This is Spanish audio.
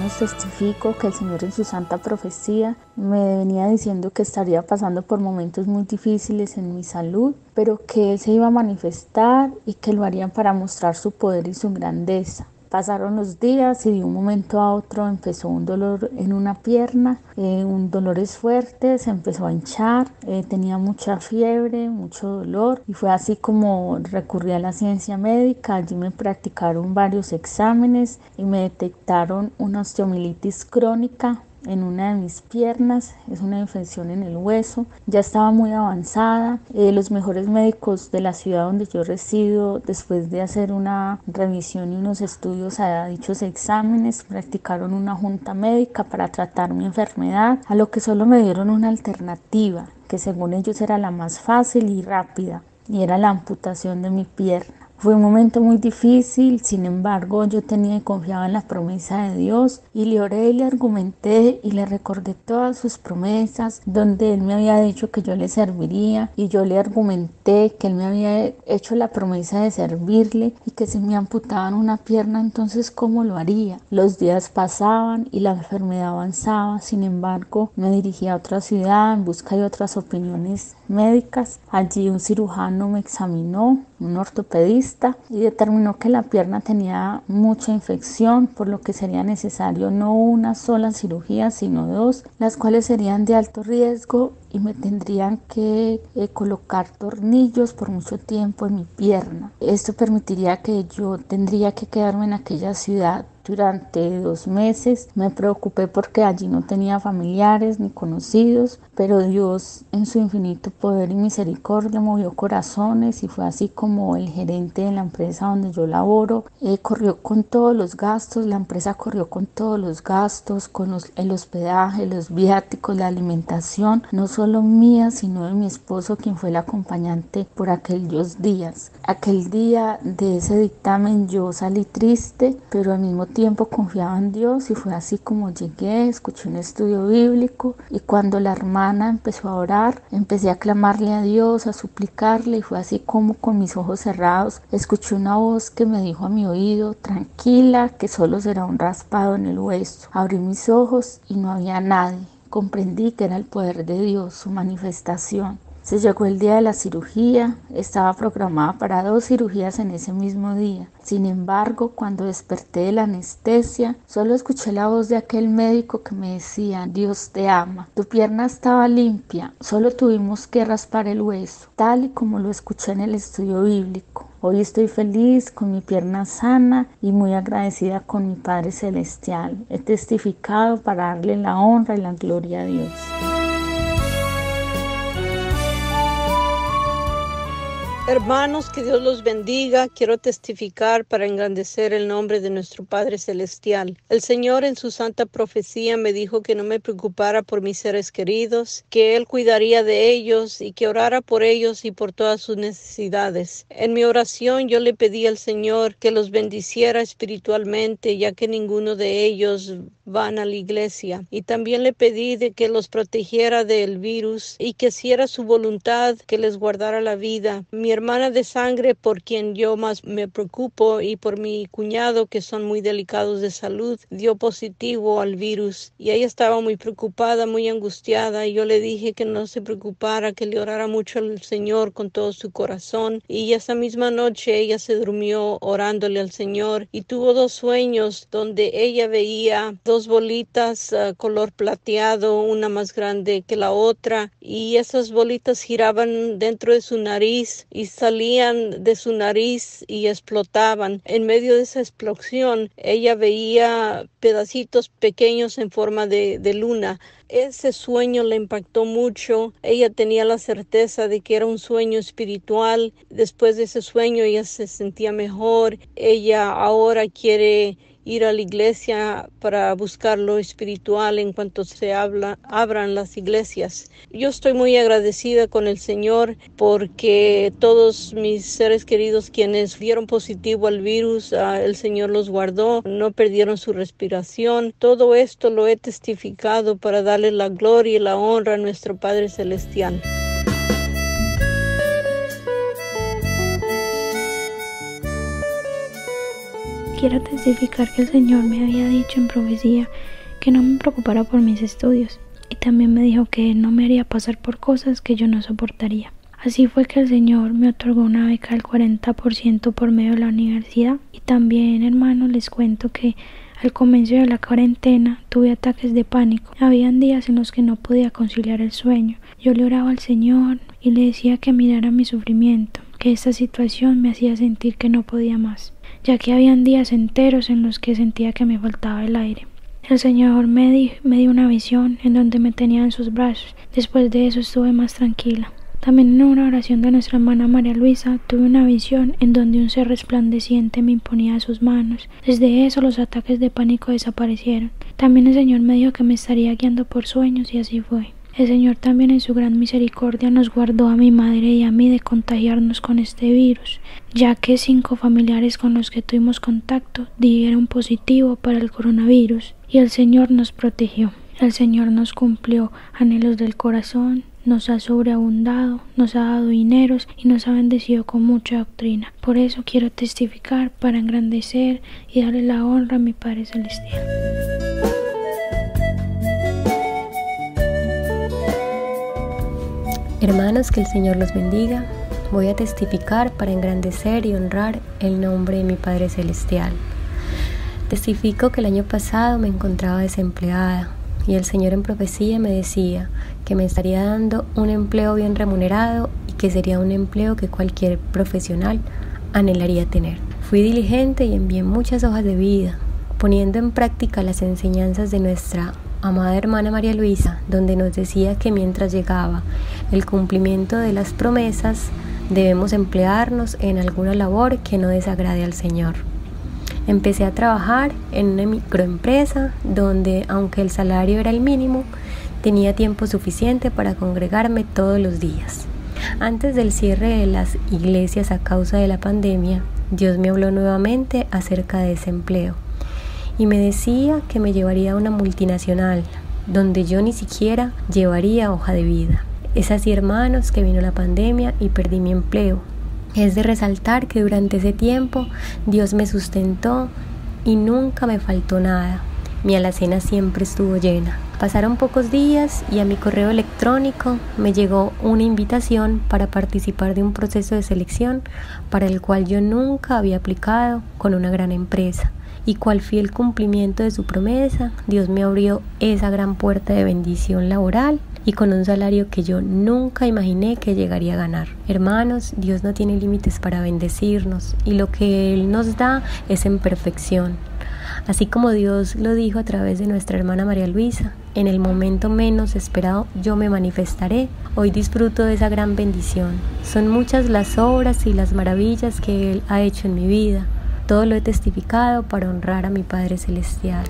hermanos, testifico que el Señor en su santa profecía me venía diciendo que estaría pasando por momentos muy difíciles en mi salud, pero que Él se iba a manifestar y que lo haría para mostrar su poder y su grandeza. Pasaron los días y de un momento a otro empezó un dolor en una pierna, dolores fuertes, se empezó a hinchar, tenía mucha fiebre, mucho dolor y fue así como recurrí a la ciencia médica. Allí me practicaron varios exámenes y me detectaron una osteomielitis crónica en una de mis piernas, es una infección en el hueso, ya estaba muy avanzada. Los mejores médicos de la ciudad donde yo resido, después de hacer una revisión y unos estudios a dichos exámenes, practicaron una junta médica para tratar mi enfermedad, a lo que solo me dieron una alternativa, que según ellos era la más fácil y rápida, y era la amputación de mi pierna. Fue un momento muy difícil, sin embargo yo tenía y confiaba en la promesa de Dios y le oré y le argumenté y le recordé todas sus promesas donde Él me había dicho que yo le serviría, y yo le argumenté que Él me había hecho la promesa de servirle y que si me amputaban una pierna entonces ¿cómo lo haría? Los días pasaban y la enfermedad avanzaba, sin embargo me dirigí a otra ciudad en busca de otras opiniones médicas. Allí un cirujano me examinó, un ortopedista, y determinó que la pierna tenía mucha infección, por lo que sería necesario no una sola cirugía sino dos, las cuales serían de alto riesgo y me tendrían que colocar tornillos por mucho tiempo en mi pierna. Esto permitiría que yo tendría que quedarme en aquella ciudad durante 2 meses. Me preocupé porque allí no tenía familiares ni conocidos, pero Dios en su infinito poder y misericordia movió corazones y fue así como el gerente de la empresa donde yo laboro corrió con todos los gastos. La empresa corrió con todos los gastos, con el hospedaje, los viáticos, la alimentación, no solo mía sino de mi esposo, quien fue el acompañante por aquellos días. Aquel día de ese dictamen yo salí triste, pero al mismo tiempo confiaba en Dios, y fue así como llegué, escuché un estudio bíblico, y cuando la hermana empezó a orar, empecé a clamarle a Dios, a suplicarle, y fue así como con mis ojos cerrados escuché una voz que me dijo a mi oído: tranquila, que solo será un raspado en el hueso. Abrí mis ojos y no había nadie. Comprendí que era el poder de Dios, su manifestación. Se llegó el día de la cirugía, estaba programada para 2 cirugías en ese mismo día. Sin embargo, cuando desperté de la anestesia, solo escuché la voz de aquel médico que me decía: Dios te ama, tu pierna estaba limpia, solo tuvimos que raspar el hueso, tal y como lo escuché en el estudio bíblico. Hoy estoy feliz con mi pierna sana y muy agradecida con mi Padre Celestial. He testificado para darle la honra y la gloria a Dios. Hermanos, que Dios los bendiga. Quiero testificar para engrandecer el nombre de nuestro Padre Celestial. El Señor en su santa profecía me dijo que no me preocupara por mis seres queridos, que Él cuidaría de ellos y que orara por ellos y por todas sus necesidades. En mi oración yo le pedí al Señor que los bendiciera espiritualmente, ya que ninguno de ellos van a la iglesia. Y también le pedí de que los protegiera del virus y que si era su voluntad que les guardara la vida. Mi hermana de sangre, por quien yo más me preocupo, y por mi cuñado, que son muy delicados de salud, dio positivo al virus y ella estaba muy preocupada, muy angustiada, y yo le dije que no se preocupara, que le orara mucho al Señor con todo su corazón. Y esa misma noche ella se durmió orándole al Señor y tuvo 2 sueños donde ella veía 2 bolitas color plateado, una más grande que la otra, y esas bolitas giraban dentro de su nariz y salían de su nariz y explotaban. En medio de esa explosión ella veía pedacitos pequeños en forma de luna. Ese sueño le impactó mucho. Ella tenía la certeza de que era un sueño espiritual. Después de ese sueño ella se sentía mejor. Ella ahora quiere ir a la iglesia para buscar lo espiritual en cuanto se abran las iglesias. Yo estoy muy agradecida con el Señor porque todos mis seres queridos quienes dieron positivo al virus, el Señor los guardó, no perdieron su respiración. Todo esto lo he testificado para darle la gloria y la honra a nuestro Padre Celestial. quiero testificar que el Señor me había dicho en profecía que no me preocupara por mis estudios, y también me dijo que Él no me haría pasar por cosas que yo no soportaría. Así fue que el Señor me otorgó una beca del 40% por medio de la universidad. Y también, hermanos, les cuento que al comienzo de la cuarentena tuve ataques de pánico. Habían días en los que no podía conciliar el sueño. Yo le oraba al Señor y le decía que mirara mi sufrimiento, que esta situación me hacía sentir que no podía más, ya que habían días enteros en los que sentía que me faltaba el aire. El Señor me dio una visión en donde me tenía en sus brazos. Después de eso estuve más tranquila. También en una oración de nuestra hermana María Luisa tuve una visión en donde un ser resplandeciente me imponía sus manos. Desde eso los ataques de pánico desaparecieron. También el Señor me dijo que me estaría guiando por sueños y así fue. El Señor también en su gran misericordia nos guardó a mi madre y a mí de contagiarnos con este virus, ya que 5 familiares con los que tuvimos contacto dieron positivo para el coronavirus y el Señor nos protegió. El Señor nos cumplió anhelos del corazón, nos ha sobreabundado, nos ha dado dineros y nos ha bendecido con mucha doctrina. Por eso quiero testificar para engrandecer y darle la honra a mi Padre Celestial. Hermanos, que el Señor los bendiga. Voy a testificar para engrandecer y honrar el nombre de mi Padre Celestial. Testifico que el año pasado me encontraba desempleada y el Señor en profecía me decía que me estaría dando un empleo bien remunerado y que sería un empleo que cualquier profesional anhelaría tener. Fui diligente y envié muchas hojas de vida, poniendo en práctica las enseñanzas de nuestra amada hermana María Luisa, donde nos decía que mientras llegaba el cumplimiento de las promesas, debemos emplearnos en alguna labor que no desagrade al Señor. Empecé a trabajar en una microempresa donde, aunque el salario era el mínimo, tenía tiempo suficiente para congregarme todos los días. Antes del cierre de las iglesias a causa de la pandemia, Dios me habló nuevamente acerca de ese empleo y me decía que me llevaría a una multinacional donde yo ni siquiera llevaría hoja de vida. Es así, hermanos, que vino la pandemia y perdí mi empleo. Es de resaltar que durante ese tiempo Dios me sustentó y nunca me faltó nada. Mi alacena siempre estuvo llena. Pasaron pocos días y a mi correo electrónico me llegó una invitación para participar de un proceso de selección para el cual yo nunca había aplicado con una gran empresa. Y cual fiel cumplimiento de su promesa, Dios me abrió esa gran puerta de bendición laboral y con un salario que yo nunca imaginé que llegaría a ganar. Hermanos, Dios no tiene límites para bendecirnos y lo que Él nos da es en perfección. Así como Dios lo dijo a través de nuestra hermana María Luisa, en el momento menos esperado yo me manifestaré. Hoy disfruto de esa gran bendición. Son muchas las obras y las maravillas que Él ha hecho en mi vida. Todo lo he testificado para honrar a mi Padre Celestial.